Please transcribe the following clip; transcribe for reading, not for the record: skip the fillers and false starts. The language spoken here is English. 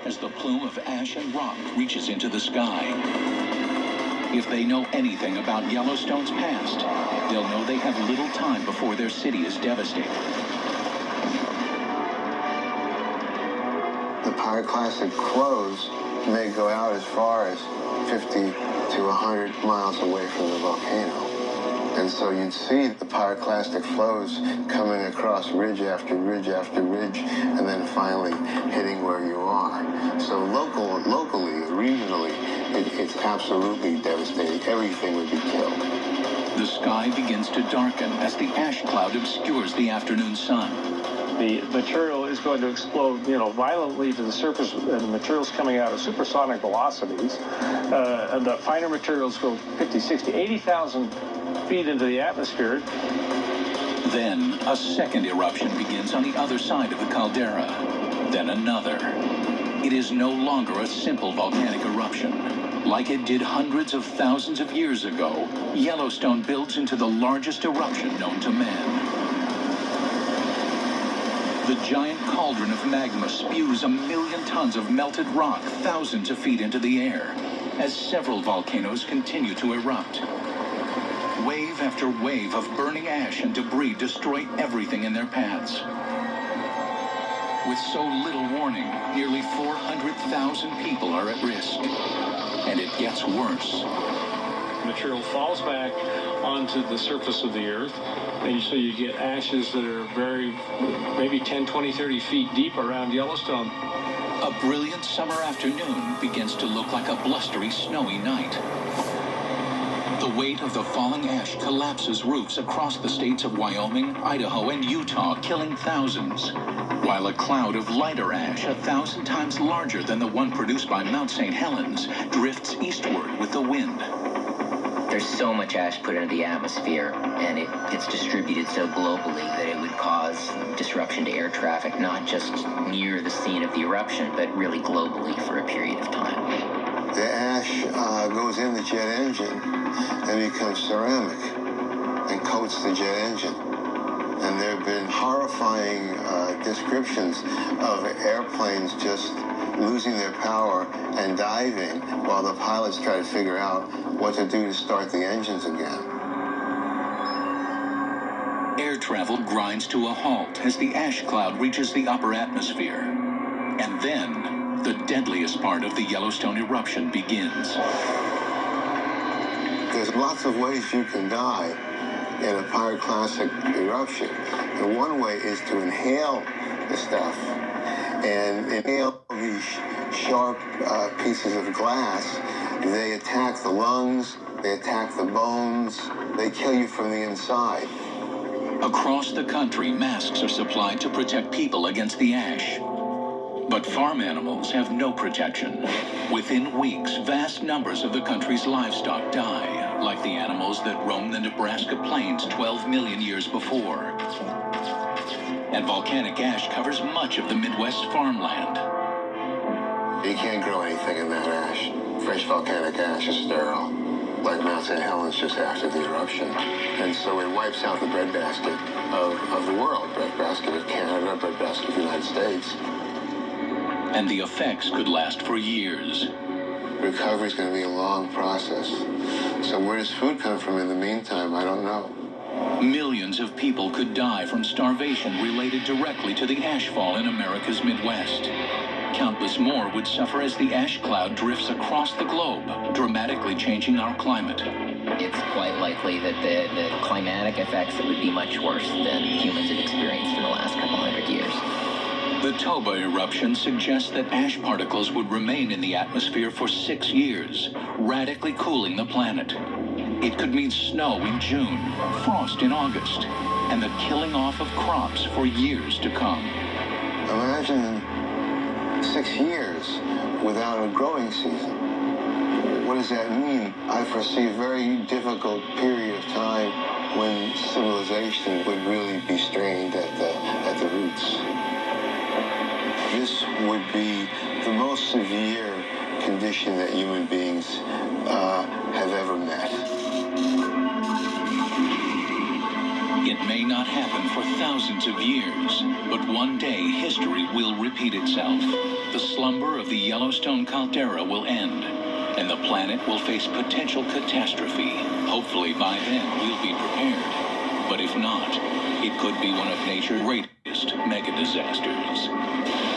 as the plume of ash and rock reaches into the sky. If they know anything about Yellowstone's past, they'll know they have little time before their city is devastated. The pyroclastic flows may go out as far as 50 to 100 miles away from the volcano. And so you'd see the pyroclastic flows coming across ridge after ridge after ridge, and then finally hitting where you are. So locally, regionally, it's absolutely devastating. Everything would be killed. The sky begins to darken as the ash cloud obscures the afternoon sun. The material is going to explode, violently to the surface, and the material's coming out at supersonic velocities. And the finer materials go 50, 60, 80,000 feet into the atmosphere. Then a second eruption begins on the other side of the caldera. Then another. It is no longer a simple volcanic eruption. Like it did hundreds of thousands of years ago, Yellowstone builds into the largest eruption known to man. The giant cauldron of magma spews 1 million tons of melted rock thousands of feet into the air as several volcanoes continue to erupt. Wave after wave of burning ash and debris destroy everything in their paths. With so little warning, nearly 400,000 people are at risk. And it gets worse. Material falls back onto the surface of the earth, and so you get ashes that are maybe 10, 20, 30 feet deep around Yellowstone. A brilliant summer afternoon begins to look like a blustery, snowy night. The weight of the falling ash collapses roofs across the states of Wyoming, Idaho, and Utah, killing thousands, while a cloud of lighter ash, 1,000 times larger than the one produced by Mount St. Helens, drifts eastward with the wind. There's so much ash put into the atmosphere, and it's distributed so globally that it would cause disruption to air traffic, not just near the scene of the eruption, but really globally for a period of time. The ash goes in the jet engine and becomes ceramic and coats the jet engine. And there have been horrifying descriptions of airplanes just losing their power and diving while the pilots try to figure out what to do to start the engines again. Air travel grinds to a halt as the ash cloud reaches the upper atmosphere. And then, the deadliest part of the Yellowstone eruption begins. There's lots of ways you can die in a pyroclastic eruption. And one way is to inhale the stuff and inhale these sharp pieces of glass. They attack the lungs, they attack the bones, they kill you from the inside. Across the country, masks are supplied to protect people against the ash. But farm animals have no protection. Within weeks, vast numbers of the country's livestock die, like the animals that roamed the Nebraska plains 12 million years before. And volcanic ash covers much of the Midwest farmland. You can't grow anything in that ash. Fresh volcanic ash is sterile, like Mount St. Helens just after the eruption. And so it wipes out the breadbasket of the world, breadbasket of Canada, breadbasket of the United States. And the effects could last for years. Recovery is going to be a long process. So where does food come from in the meantime? I don't know. Millions of people could die from starvation related directly to the ashfall in America's Midwest. Countless more would suffer as the ash cloud drifts across the globe, dramatically changing our climate. It's quite likely that the climatic effects would be much worse than humans have experienced in the last couple hundred years. The Toba eruption suggests that ash particles would remain in the atmosphere for 6 years, radically cooling the planet. It could mean snow in June, frost in August, and the killing off of crops for years to come. Imagine 6 years without a growing season. What does that mean? I foresee a very difficult period of time when civilization would really be strained at the roots. This would be the most severe condition that human beings have ever met. In It may not happen for thousands of years, but one day history will repeat itself. The slumber of the Yellowstone caldera will end, and the planet will face potential catastrophe. Hopefully by then we'll be prepared. But if not, it could be one of nature's greatest mega disasters.